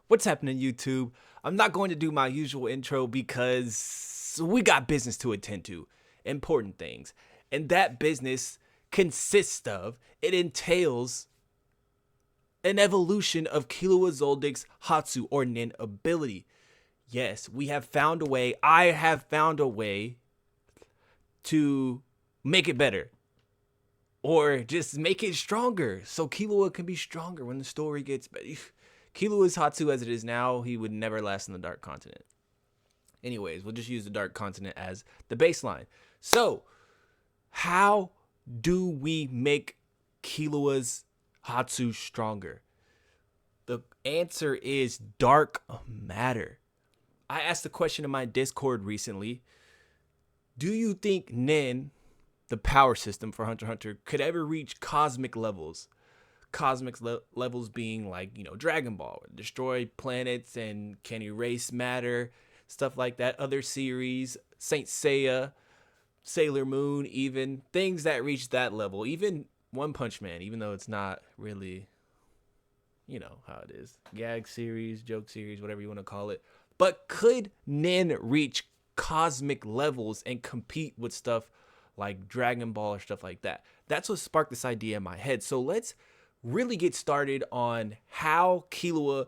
What's happening, YouTube? I'm not going to do my usual intro because we got business to attend to, important things. And that business consists of, it entails an evolution of Killua ZOLDYCK's Hatsu or Nin ability. Yes, we have found a way, I have found a way to make it better. Or just make it stronger so Killua can be stronger when the story gets better. Killua's Hatsu as it is now, he would never last in the Dark Continent. Anyways, we'll just use the Dark Continent as the baseline. So, how do we make Killua's Hatsu stronger? The answer is dark matter. I asked the question in my Discord recently. Do you think Nin, the power system for Hunter x Hunter, could ever reach cosmic levels? Levels being like, Dragon Ball, destroy planets and can erase matter, stuff like that. Other series, Saint Seiya, Sailor Moon, even things that reach that level. Even One Punch Man, even though it's not really, how it is. Gag series, joke series, whatever you want to call it. But could Nin reach cosmic levels and compete with stuff like Dragon Ball or stuff like that? That's what sparked this idea in my head. So let's really get started on how Killua,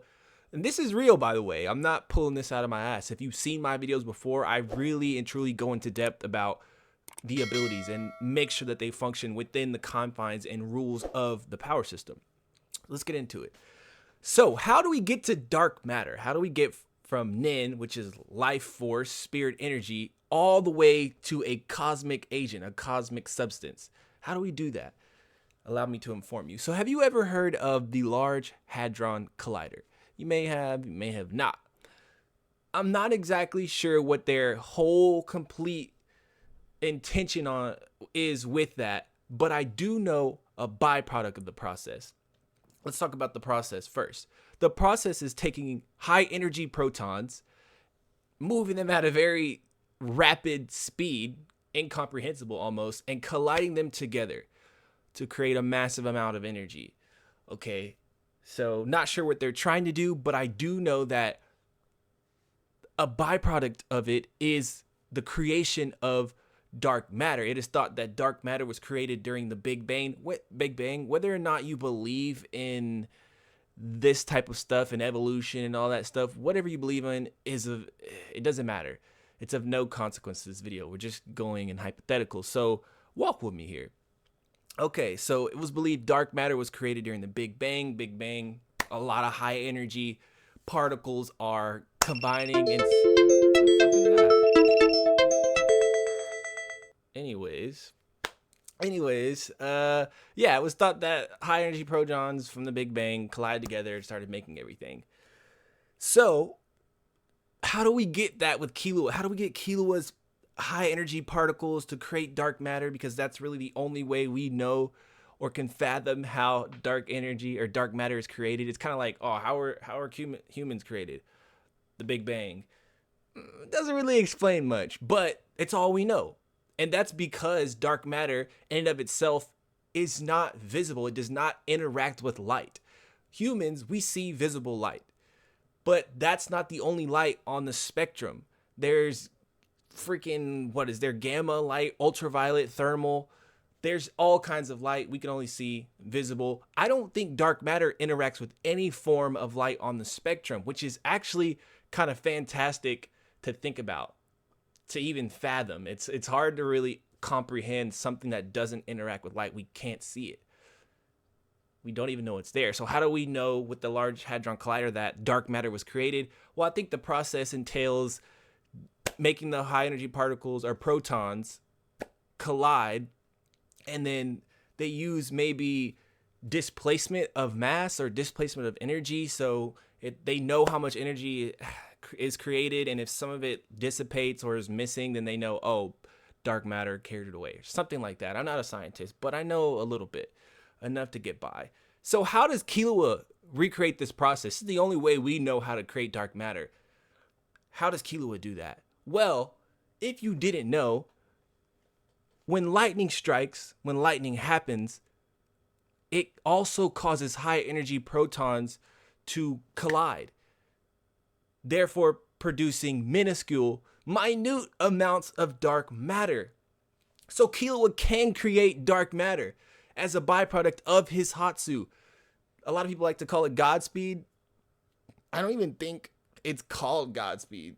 and this is real, by the way, I'm not pulling this out of my ass. If you've seen my videos before, I really and truly go into depth about the abilities and make sure that they function within the confines and rules of the power system. Let's get into it. So how do we get to dark matter? How do we get from Nin, which is life force, spirit energy, all the way to a cosmic agent, a cosmic substance? How do we do that? Allow me to inform you. So have you ever heard of the Large Hadron Collider? You may have, you may have not. I'm not exactly sure what their whole complete intention on is with that, but I do know a byproduct of the process. Let's talk about the process first. The process is taking high energy protons, moving them at a very rapid speed, incomprehensible almost, and colliding them together to create a massive amount of energy. Okay, so not sure what they're trying to do, but I do know that a byproduct of it is the creation of dark matter. It is thought that dark matter was created during the Big Bang. Whether or not you believe in this type of stuff and evolution and all that stuff, whatever you believe in it doesn't matter. It's of no consequence to this video. We're just going in hypothetical. So walk with me here. Okay, so it was believed dark matter was created during the Big Bang. Big Bang, a lot of high energy particles are combining and anyways, yeah, it was thought that high energy protons from the Big Bang collided together and started making everything. So how do we get that with Killua? How do we get Killua's high energy particles to create dark matter? Because that's really the only way we know or can fathom how dark energy or dark matter is created. It's kind of like, how are humans created? The Big Bang. It doesn't really explain much, but it's all we know. And that's because dark matter in and of itself is not visible. It does not interact with light. Humans, we see visible light, but that's not the only light on the spectrum. There's freaking, what is there? Gamma light, ultraviolet, thermal. There's all kinds of light we can only see visible. I don't think dark matter interacts with any form of light on the spectrum, which is actually kind of fantastic to think about, to even fathom. It's hard to really comprehend something that doesn't interact with light. We can't see it. We don't even know it's there. So how do we know with the Large Hadron Collider that dark matter was created? Well, I think the process entails making the high energy particles or protons collide, and then they use maybe displacement of mass or displacement of energy. So they know how much energy is created, and if some of it dissipates or is missing, then they know, dark matter carried it away, or something like that. I'm not a scientist, but I know a little bit, enough to get by. So how does Killua recreate this process? This is the only way we know how to create dark matter. How does Killua do that? Well, if you didn't know, when lightning strikes, when lightning happens, it also causes high energy protons to collide. therefore producing minute amounts of dark matter. So Killua can create dark matter as a byproduct of his Hatsu. A lot of people like to call it Godspeed. I don't even think it's called Godspeed.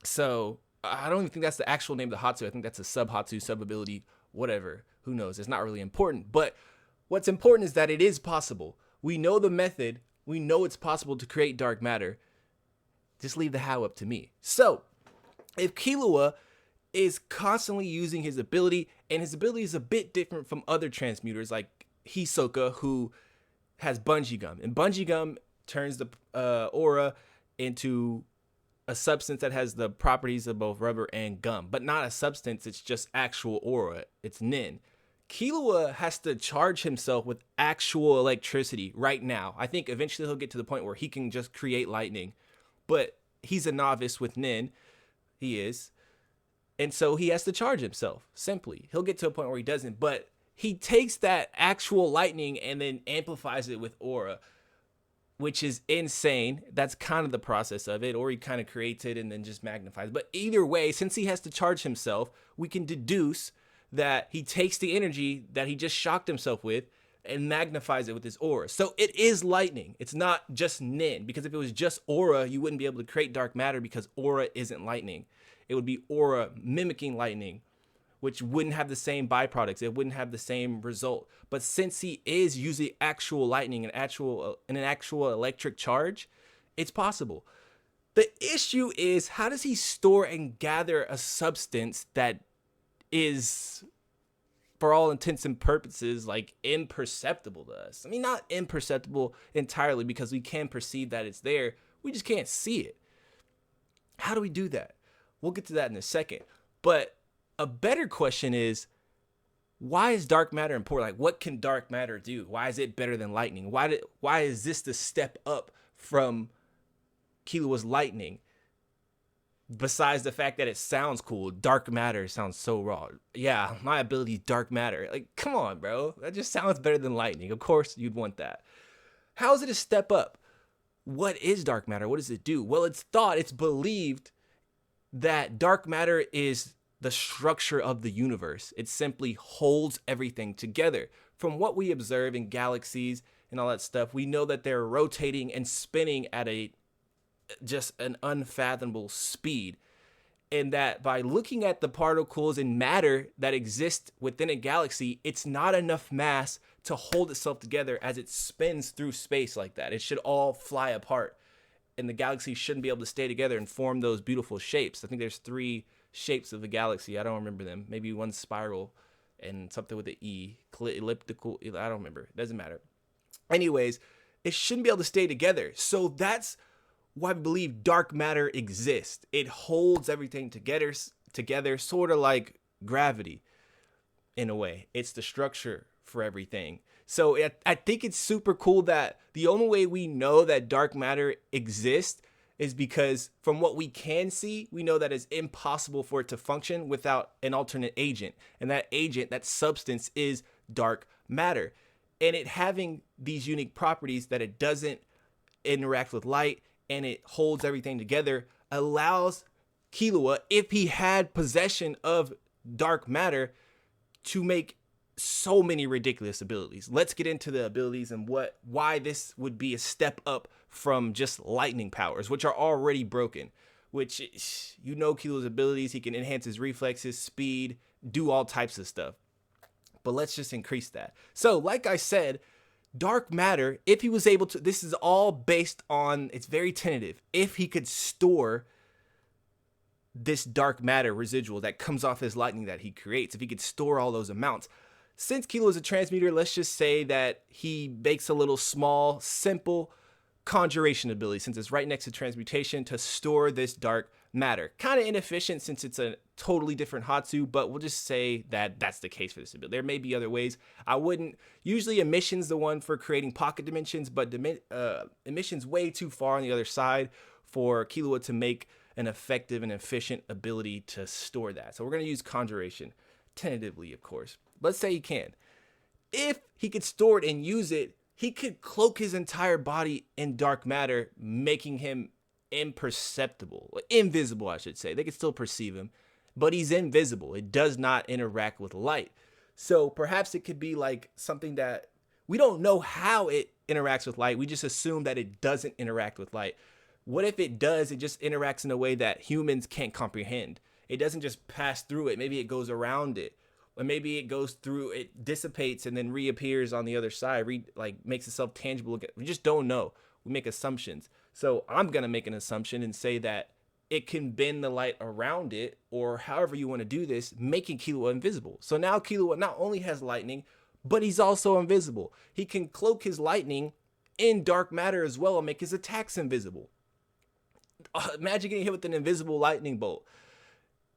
So I don't even think that's the actual name of the Hatsu. I think that's a sub-Hatsu, sub-ability, whatever. Who knows? It's not really important. But what's important is that it is possible. We know the method. We know it's possible to create dark matter. Just leave the how up to me. So if Killua is constantly using his ability, and his ability is a bit different from other transmuters like Hisoka, who has bungee gum, and bungee gum turns the aura into a substance that has the properties of both rubber and gum, but not a substance. It's just actual aura. It's nin. Killua has to charge himself with actual electricity right now. I think eventually he'll get to the point where he can just create lightning, but he's a novice with nin. He is. And so he has to charge himself, simply. He'll get to a point where he doesn't, but he takes that actual lightning and then amplifies it with aura, which is insane. That's kind of the process of it, or he kind of creates it and then just magnifies. But either way, since he has to charge himself, we can deduce that he takes the energy that he just shocked himself with and magnifies it with his aura. So it is lightning. It's not just nin, because if it was just aura, you wouldn't be able to create dark matter because aura isn't lightning. It would be aura mimicking lightning, which wouldn't have the same byproducts. It wouldn't have the same result. But since he is using actual lightning and an actual electric charge, it's possible. The issue is, how does he store and gather a substance that is, for all intents and purposes, like imperceptible to us? I mean, not imperceptible entirely, because we can perceive that it's there. We just can't see it. How do we do that? We'll get to that in a second. But a better question is, why is dark matter important? Like, what can dark matter do? Why is it better than lightning? Why is this the step up from Killua's lightning? Besides the fact that it sounds cool, dark matter sounds so raw. Yeah, my ability is dark matter. Like, come on, bro. That just sounds better than lightning. Of course you'd want that. How is it a step up? What is dark matter? What does it do? Well, it's believed that dark matter is the structure of the universe. It simply holds everything together. From what we observe in galaxies and all that stuff, we know that they're rotating and spinning at just an unfathomable speed. And that by looking at the particles and matter that exist within a galaxy, it's not enough mass to hold itself together as it spins through space like that. It should all fly apart, and the galaxy shouldn't be able to stay together and form those beautiful shapes. I think there's 3 shapes of the galaxy. I don't remember them. Maybe one's spiral and something with an E, elliptical. I don't remember. It doesn't matter. Anyways, it shouldn't be able to stay together. So that's why we believe dark matter exists. It holds everything together, sort of like gravity in a way. It's the structure for everything. So I think it's super cool that the only way we know that dark matter exists is because from what we can see, we know that it's impossible for it to function without an alternate agent. And that agent, that substance, is dark matter. And it having these unique properties that it doesn't interact with light and it holds everything together allows Killua, if he had possession of dark matter, to make so many ridiculous abilities. Let's get into the abilities and why this would be a step up from just lightning powers, which are already broken. Which, you know, Killua's abilities, he can enhance his reflexes, speed, do all types of stuff. But let's just increase that. So, like I said, dark matter, if he was able to, this is all based on, it's very tentative, if he could store this dark matter residual that comes off his lightning that he creates, if he could store all those amounts. Since Killua is a transmuter, let's just say that he makes a little small, simple conjuration ability, since it's right next to transmutation, to store this dark matter. Kind of inefficient since it's a totally different Hatsu, but we'll just say that that's the case for this ability. There may be other ways. I wouldn't, usually emission's the one for creating pocket dimensions, but emission's way too far on the other side for Killua to make an effective and efficient ability to store that. So we're going to use conjuration, tentatively, of course. Let's say he can. If he could store it and use it, he could cloak his entire body in dark matter, making him imperceptible, invisible, I should say. They can still perceive him, but he's invisible. It does not interact with light. So perhaps it could be like something that we don't know how it interacts with light. We just assume that it doesn't interact with light. What if it does? It just interacts in a way that humans can't comprehend. It doesn't just pass through it. Maybe it goes around it. Or maybe it goes through, it dissipates and then reappears on the other side, like makes itself tangible again. We just don't know. We make assumptions. So I'm going to make an assumption and say that it can bend the light around it, or however you want to do this, making Killua invisible. So now Killua not only has lightning, but he's also invisible. He can cloak his lightning in dark matter as well and make his attacks invisible. Imagine getting hit with an invisible lightning bolt.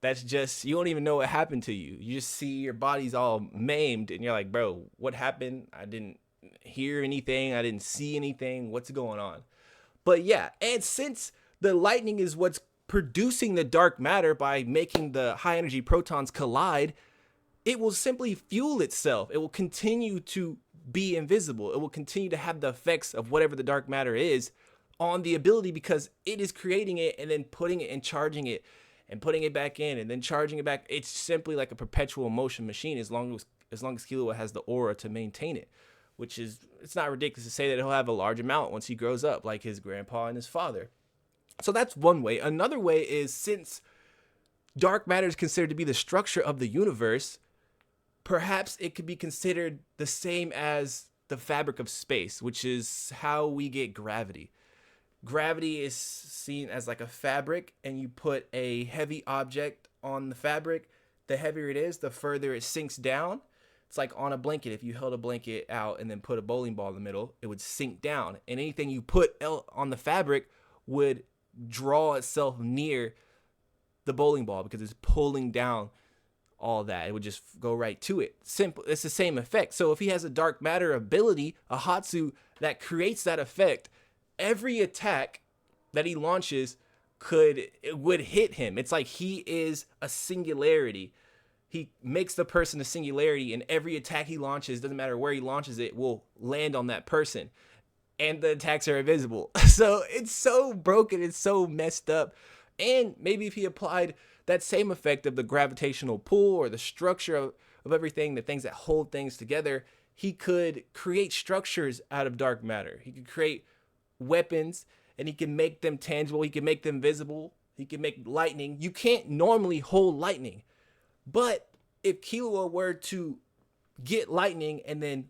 That's just, you don't even know what happened to you. You just see your body's all maimed and you're like, bro, what happened? I didn't hear anything. I didn't see anything. What's going on? But yeah, and since the lightning is what's producing the dark matter by making the high energy protons collide, it will simply fuel itself. It will continue to be invisible. It will continue to have the effects of whatever the dark matter is on the ability, because it is creating it and then putting it and charging it and putting it back in and then charging it back. It's simply like a perpetual motion machine as long as Killua has the aura to maintain it, which is, it's not ridiculous to say that he'll have a large amount once he grows up, like his grandpa and his father. So that's one way. Another way is, since dark matter is considered to be the structure of the universe, perhaps it could be considered the same as the fabric of space, which is how we get gravity. Gravity is seen as like a fabric, and you put a heavy object on the fabric. The heavier it is, the further it sinks down. It's like on a blanket. If you held a blanket out and then put a bowling ball in the middle, it would sink down. And anything you put on the fabric would draw itself near the bowling ball because it's pulling down all that. It would just go right to it. Simple. It's the same effect. So if he has a dark matter ability, a Hatsu that creates that effect, every attack that he launches would hit him. It's like he is a singularity. He makes the person a singularity, and every attack he launches, doesn't matter where he launches it, will land on that person. And the attacks are invisible. So it's so broken. It's so messed up. And maybe if he applied that same effect of the gravitational pull or the structure of everything, the things that hold things together, he could create structures out of dark matter. He could create weapons, and he can make them tangible. He can make them visible. He can make lightning. You can't normally hold lightning. But if Killua were to get lightning and then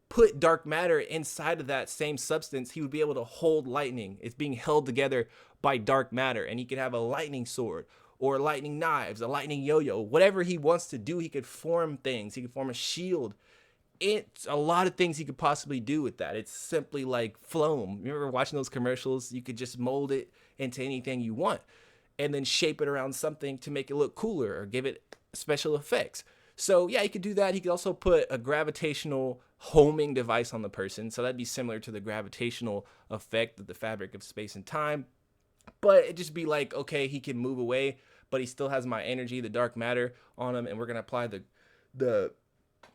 put dark matter inside of that same substance, he would be able to hold lightning. It's being held together by dark matter, and he could have a lightning sword or lightning knives, a lightning yo-yo, whatever he wants to do. He could form things. He could form a shield. It's a lot of things he could possibly do with that. It's simply like Floam. You remember watching those commercials? You could just mold it into anything you want and then shape it around something to make it look cooler or give it special effects. So yeah, he could do that. He could also put a gravitational homing device on the person. So that'd be similar to the gravitational effect of the fabric of space and time. But it'd just be like, okay, he can move away, but he still has my energy, the dark matter on him, and we're gonna apply the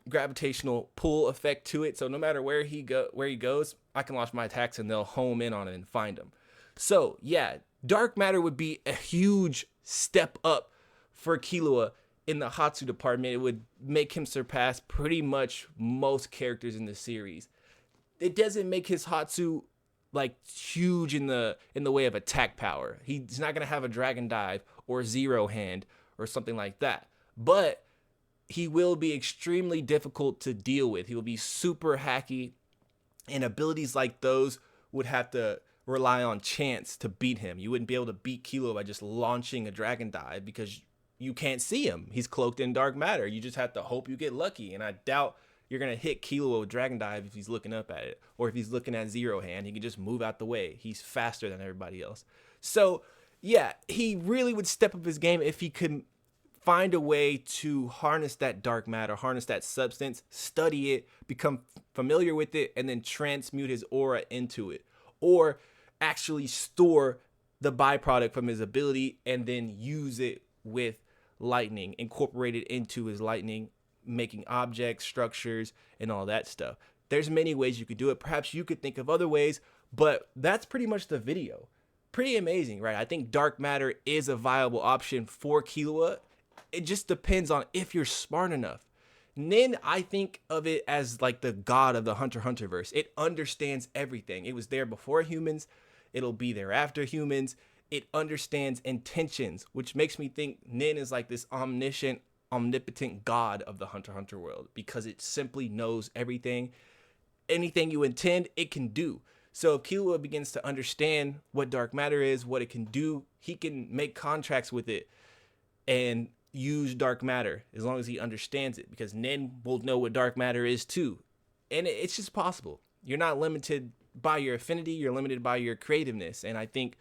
gravitational pull effect to it. So no matter where he goes, I can launch my attacks and they'll home in on it and find him. So yeah, dark matter would be a huge step up for Killua in the Hatsu department. It would make him surpass pretty much most characters in the series. It doesn't make his Hatsu like huge in the way of attack power. He's not gonna have a dragon dive or zero hand or something like that. But he will be extremely difficult to deal with. He will be super hacky, and abilities like those would have to rely on chance to beat him. You wouldn't be able to beat Killua by just launching a dragon dive because you can't see him. He's cloaked in dark matter. You just have to hope you get lucky, and I doubt you're going to hit Killua with dragon dive if he's looking up at it, or if he's looking at zero hand. He can just move out the way. He's faster than everybody else. So yeah, he really would step up his game if he could find a way to harness that dark matter, harness that substance, study it, become familiar with it, and then transmute his aura into it. Or actually store the byproduct from his ability and then use it with lightning, incorporate it into his lightning, making objects, structures, and all that stuff. There's many ways you could do it. Perhaps you could think of other ways, but that's pretty much the video. pretty amazing, right? I think dark matter is a viable option for Killua. It just depends on if you're smart enough. Nin, I think of it as like the god of the Hunter x Hunter verse. It understands everything. It was there before humans. It'll be there after humans. It understands intentions, which makes me think Nin is like this omniscient, omnipotent god of the Hunter x Hunter world, because it simply knows everything. Anything you intend, it can do. So if Killua begins to understand what dark matter is, what it can do, he can make contracts with it and use dark matter as long as he understands it, because Nin will know what dark matter is too. And it's just possible. You're not limited by your affinity, you're limited by your creativeness. And I think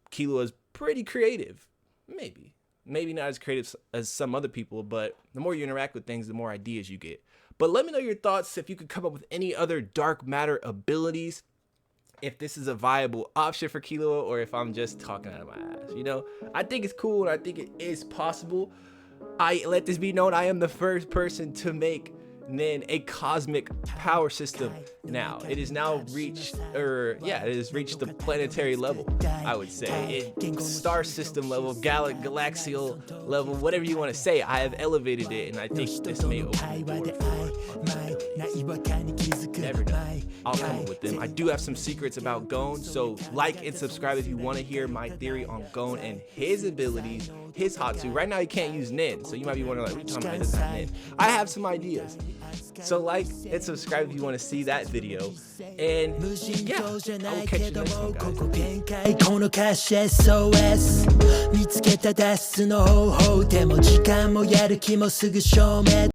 Killua is pretty creative. Maybe not as creative as some other people, but the more you interact with things, the more ideas you get. But let me know your thoughts, if you could come up with any other dark matter abilities, if this is a viable option for Killua, or if I'm just talking out of my ass. You know, I think it's cool and I think it is possible. I let this be known, I am the first person to make Nin a cosmic power system now. It has now reached, it has reached the planetary level, I would say. Star system level, galaxial level, whatever you want to say. I have elevated it, and I think this may open the door for never know. I'll come up with them. I do have some secrets about Gon, so like and subscribe if you want to hear my theory on Gon and his abilities, his Hatsu. Right now he can't use Nin, so you might be wondering, like, what are you talking about? He doesn't have Nin. I have some ideas. So like and subscribe if you want to see that video. And yeah, I will catch you next time, guys. この歌詞 SOS 見つけた脱出の方法でも時間もやる気もすぐ消滅